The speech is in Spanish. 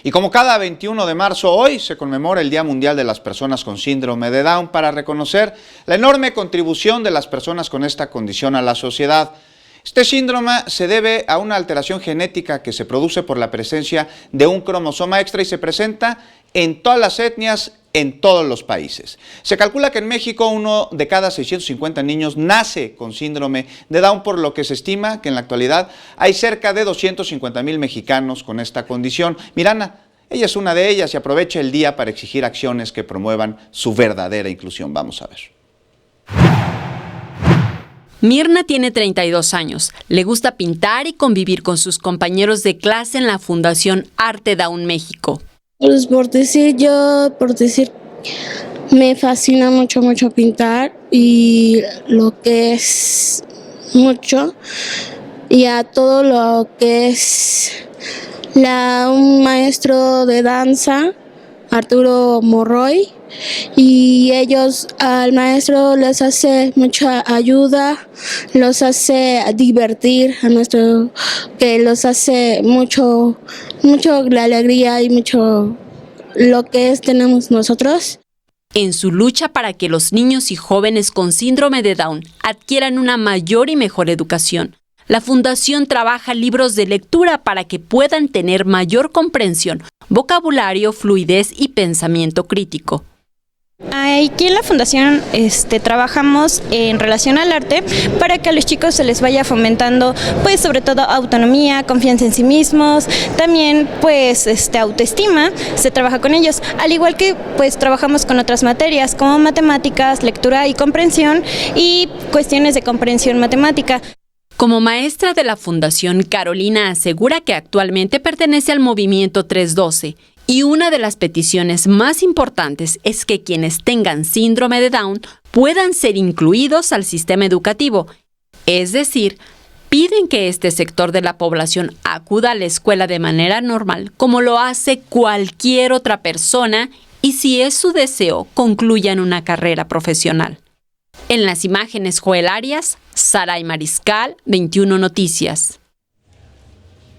Y como cada 21 de marzo, hoy se conmemora el Día Mundial de las Personas con Síndrome de Down para reconocer la enorme contribución de las personas con esta condición a la sociedad. Este síndrome se debe a una alteración genética que se produce por la presencia de un cromosoma extra y se presenta en todas las etnias, en todos los países. Se calcula que en México 1 de cada 650 niños nace con síndrome de Down, por lo que se estima que en la actualidad hay cerca de 250,000 mexicanos con esta condición. Mirana, ella es una de ellas y aprovecha el día para exigir acciones que promuevan su verdadera inclusión. Vamos a ver. Mirna tiene 32 años, le gusta pintar y convivir con sus compañeros de clase en la Fundación Arte Down México. Pues por decir, me fascina mucho pintar y lo que es mucho, y a todo lo que es un maestro de danza, Arturo Morroy, y ellos al maestro les hace mucha ayuda, los hace divertir que los hace mucho la alegría y mucho lo que tenemos nosotros. En su lucha para que los niños y jóvenes con síndrome de Down adquieran una mayor y mejor educación, la Fundación trabaja libros de lectura para que puedan tener mayor comprensión, vocabulario, fluidez y pensamiento crítico. Aquí en la Fundación trabajamos en relación al arte para que a los chicos se les vaya fomentando, pues sobre todo autonomía, confianza en sí mismos, también pues autoestima, se trabaja con ellos, al igual que pues trabajamos con otras materias como matemáticas, lectura y comprensión y cuestiones de comprensión matemática. Como maestra de la Fundación, Carolina asegura que actualmente pertenece al movimiento 312 y una de las peticiones más importantes es que quienes tengan síndrome de Down puedan ser incluidos al sistema educativo. Es decir, piden que este sector de la población acuda a la escuela de manera normal, como lo hace cualquier otra persona, y si es su deseo, concluyan una carrera profesional. En las imágenes, Joel Arias, Saray Mariscal, 21 Noticias.